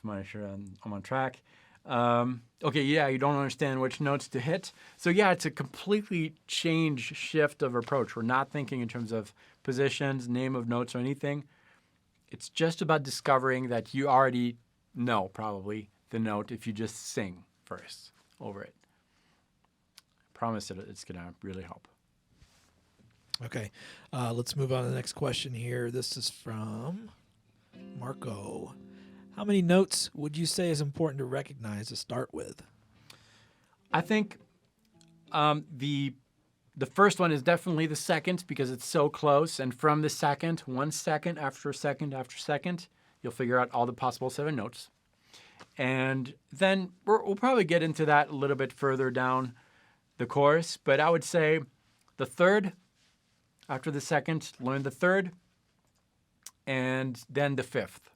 A: to make sure I'm on track. Okay, yeah, you don't understand which notes to hit. So yeah, it's a completely shift of approach. We're not thinking in terms of positions, name of notes, or anything. It's just about discovering that you already know probably the note if you just sing first over it. I promise that it's going to really help.
B: Okay, let's move on to the next question here. This is from Marco. How many notes would you say is important to recognize to start with?
A: I think the first one is definitely the second because it's so close. And from the second, 1 second after second after second, you'll figure out all the possible 7 notes. And then we'll probably get into that a little bit further down the course. But I would say the third, after the second, learn the third, and then the fifth.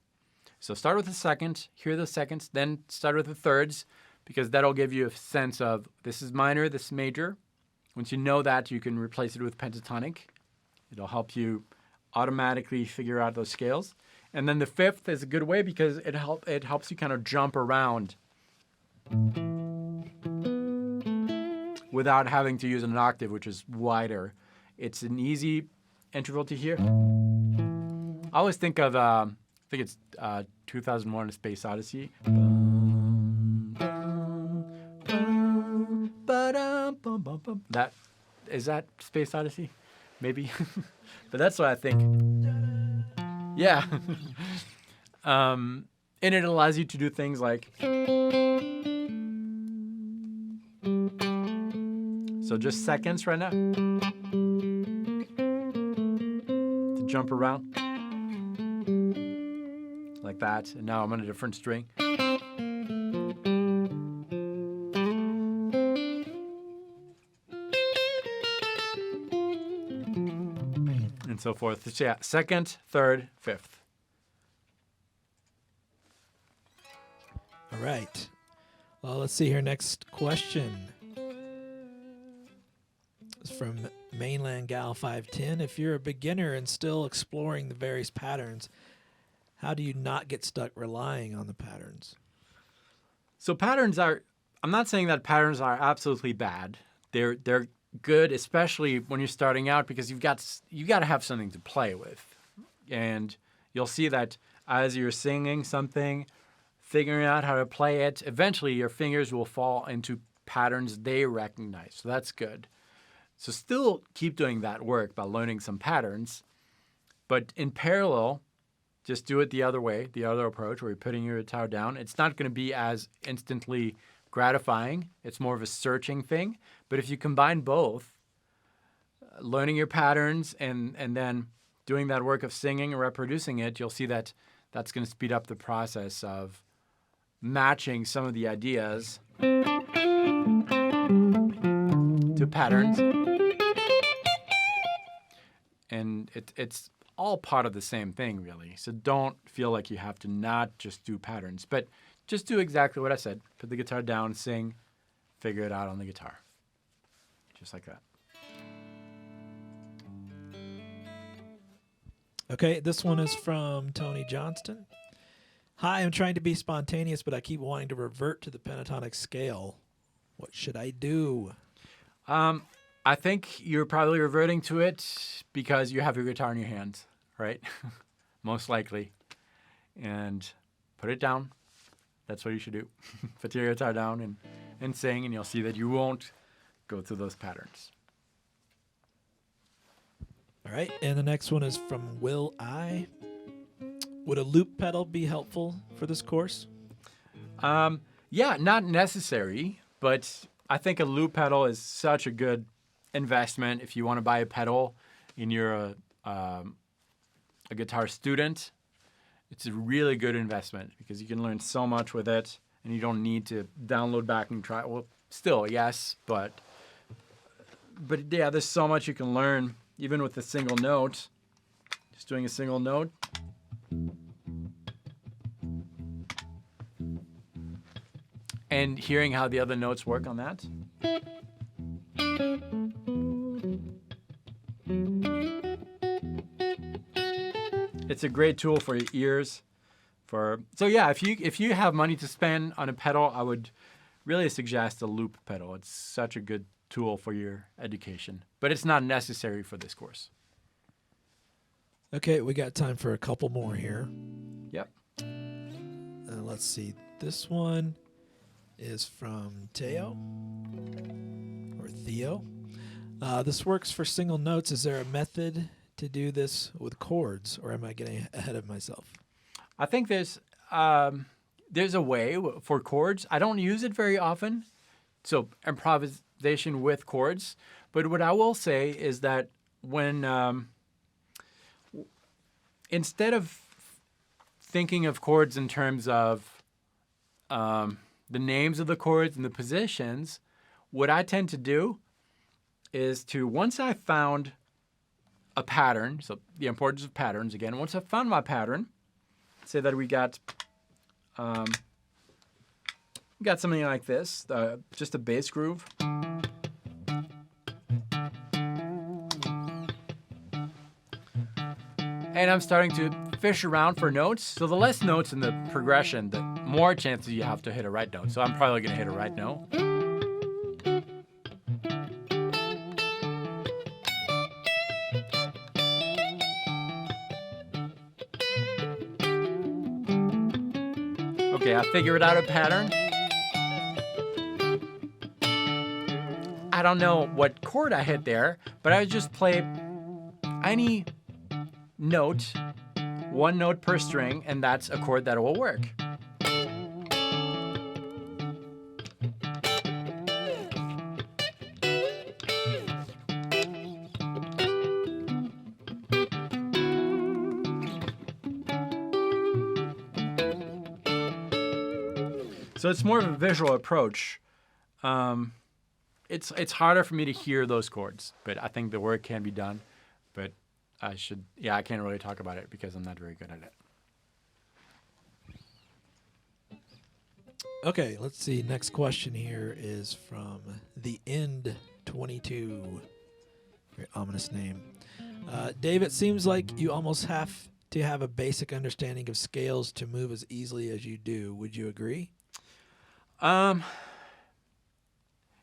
A: So start with the second, hear the seconds, then start with the thirds, because that'll give you a sense of this is minor, this is major. Once you know that, you can replace it with pentatonic. It'll help you automatically figure out those scales. And then the fifth is a good way because it helps you kind of jump around without having to use an octave, which is wider. It's an easy interval to hear. I always think of, I think it's 2001: A Space Odyssey. That is that Space Odyssey? Maybe. But that's what I think. Yeah. And it allows you to do things like. So just seconds right now. To jump around. Like that. And now I'm on a different string. And so forth. So yeah, second, third, fifth.
B: All right. Well, let's see here. Next question. It's from Mainland Gal 510. If you're a beginner and still exploring the various patterns, how do you not get stuck relying on the patterns?
A: So patterns are, I'm not saying that patterns are absolutely bad. They're good, especially when you're starting out, because you got to have something to play with. And you'll see that as you're singing something, figuring out how to play it, eventually your fingers will fall into patterns they recognize. So that's good. So still keep doing that work by learning some patterns, but in parallel, just do it the other way, the other approach where you're putting your guitar down. It's not going to be as instantly gratifying. It's more of a searching thing. But if you combine both, learning your patterns and then doing that work of singing and reproducing it, you'll see that that's going to speed up the process of matching some of the ideas to patterns. And it's all part of the same thing, really. So don't feel like you have to not just do patterns, but just do exactly what I said. Put the guitar down, sing, figure it out on the guitar. Just like that.
B: Okay, this one is from Tony Johnston. Hi, I'm trying to be spontaneous, but I keep wanting to revert to the pentatonic scale. What should I do?
A: I think you're probably reverting to it because you have your guitar in your hands, right? Most likely. And put it down. That's what you should do. Put your guitar down and sing, and you'll see that you won't go through those patterns.
B: All right, and the next one is from Will I. Would a loop pedal be helpful for this course?
A: Yeah, not necessary, but I think a loop pedal is such a good investment if you want to buy a pedal and you're a guitar student. It's a really good investment because you can learn so much with it and you don't need to download back and try. Well, still, yes, but yeah, there's so much you can learn even with a single note. Just doing a single note. And hearing how the other notes work on that. It's a great tool for your ears. So yeah, if you have money to spend on a pedal, I would really suggest a loop pedal. It's such a good tool for your education, but it's not necessary for this course.
B: Okay, we got time for a couple more here.
A: Yep.
B: Let's see. This one is from Theo. This works for single notes. Is there a method to do this with chords, or am I getting ahead of myself?
A: I think there's a way for chords. I don't use it very often, so improvisation with chords. But what I will say is that when instead of thinking of chords in terms of the names of the chords and the positions, what I tend to do is to, once I found a pattern, so the importance of patterns again, once I found my pattern, say that we got something like this, just a bass groove. And I'm starting to fish around for notes. So the less notes in the progression, the more chances you have to hit a right note. So I'm probably going to hit a right note. Okay, I figured out a pattern. I don't know what chord I hit there, but I would just play any note, one note per string, and that's a chord that will work. So it's more of a visual approach. It's harder for me to hear those chords, but I think the work can be done. But I can't really talk about it because I'm not very good at it.
B: Okay, let's see. Next question here is from the End 22. Very ominous name. Dave, it seems like you almost have to have a basic understanding of scales to move as easily as you do. Would you agree?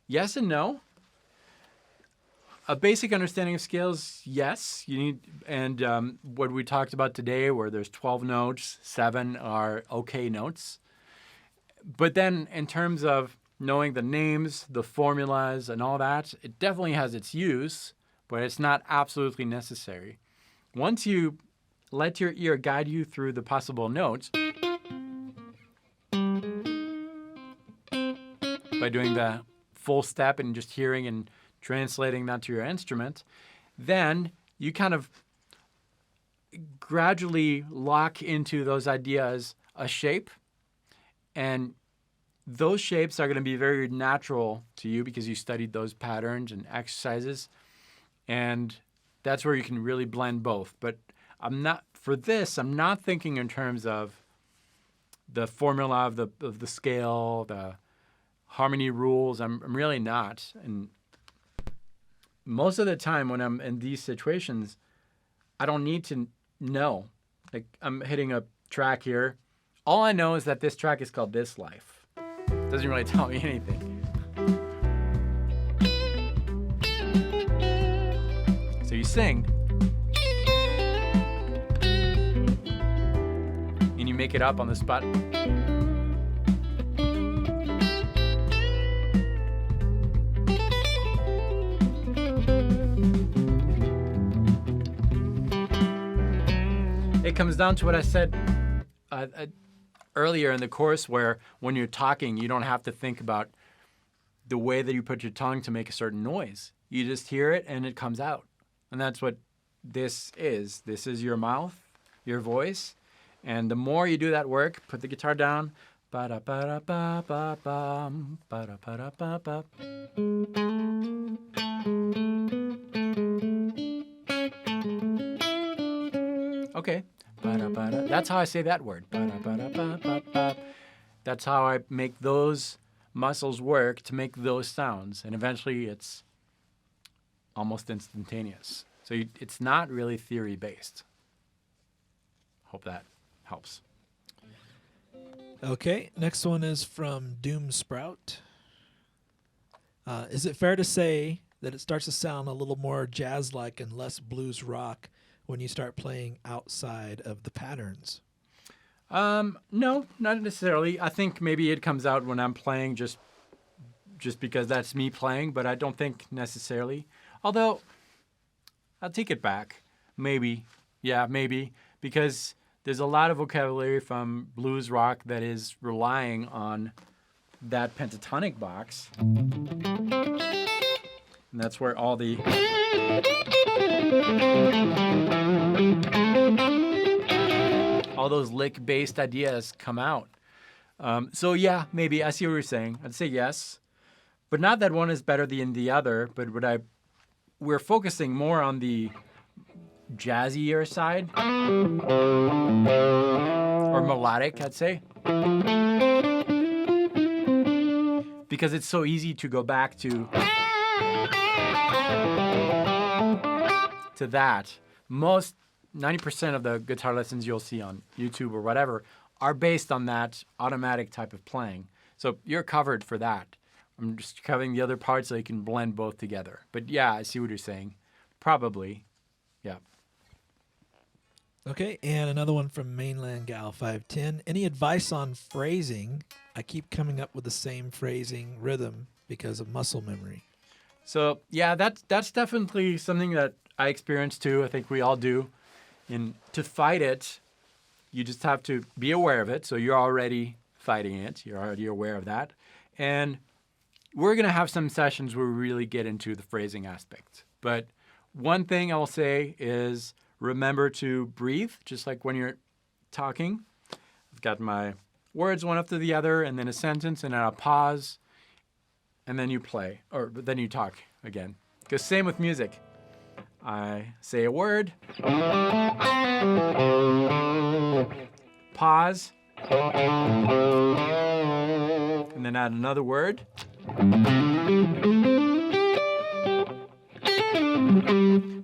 A: Yes and no. A basic understanding of scales, yes. You need, and what we talked about today, where there's 12 notes, 7 are okay notes. But then in terms of knowing the names, the formulas, and all that, it definitely has its use, but it's not absolutely necessary. Once you let your ear guide you through the possible notes, by doing the full step and just hearing and translating that to your instrument, then you kind of gradually lock into those ideas a shape, and those shapes are going to be very natural to you because you studied those patterns and exercises, and that's where you can really blend both. But I'm not thinking in terms of the formula of the scale, the harmony rules. I'm really not. And most of the time when I'm in these situations, I don't need to know. Like, I'm hitting a track here. All I know is that this track is called This Life. It doesn't really tell me anything. So you sing, and you make it up on the spot. It comes down to what I said earlier in the course, where when you're talking, you don't have to think about the way that you put your tongue to make a certain noise. You just hear it and it comes out. And that's what this is. This is your mouth, your voice. And the more you do that work, put the guitar down. Ba-da-ba-da-ba-ba-bum, ba-da-ba-da-ba-ba. Okay. Ba-da-ba-da. That's how I say that word. Ba-da-ba-da-ba-ba-ba. That's how I make those muscles work to make those sounds. And eventually it's almost instantaneous. So it's not really theory-based. Hope that helps.
B: Okay, next one is from Doom Sprout. Is it fair to say that it starts to sound a little more jazz-like and less blues rock when you start playing outside of the patterns?
A: No, not necessarily. I think maybe it comes out when I'm playing just because that's me playing, but I don't think necessarily. Although, I'll take it back. Maybe. Yeah, maybe. Because there's a lot of vocabulary from blues rock that is relying on that pentatonic box. And that's where all the those lick-based ideas come out. So yeah, maybe. I see what you're saying. I'd say yes. But not that one is better than the other, but we're focusing more on the jazzier side, or melodic, I'd say. Because it's so easy to go back to that. Most 90% of the guitar lessons you'll see on YouTube or whatever are based on that automatic type of playing. So you're covered for that. I'm just covering the other parts so you can blend both together. But yeah, I see what you're saying. Probably. Yeah.
B: Okay, and another one from Mainland Gal 510. Any advice on phrasing? I keep coming up with the same phrasing rhythm because of muscle memory.
A: So yeah, that's definitely something that I experience too. I think we all do. And to fight it, you just have to be aware of it. So you're already fighting it. You're already aware of that. And we're going to have some sessions where we really get into the phrasing aspect. But one thing I'll say is remember to breathe, just like when you're talking. I've got my words one after the other, and then a sentence, and then a pause, and then you play, or then you talk again. Because same with music. I say a word, pause, and then add another word.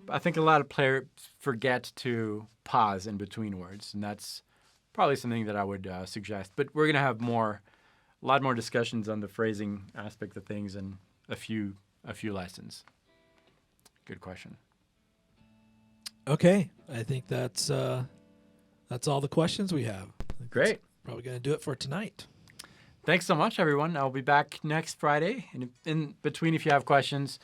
A: I think a lot of players forget to pause in between words, and that's probably something that I would suggest. But we're going to have a lot more discussions on the phrasing aspect of things in a few lessons. Good question.
B: Okay, I think that's all the questions we have.
A: Great.
B: Probably going to do it for tonight.
A: Thanks so much, everyone. I'll be back next Friday. And in between, if you have questions,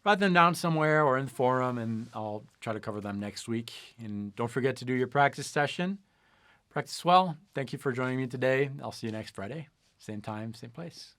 A: write them down somewhere or in the forum, and I'll try to cover them next week. And don't forget to do your practice session. Practice well. Thank you for joining me today. I'll see you next Friday. Same time, same place.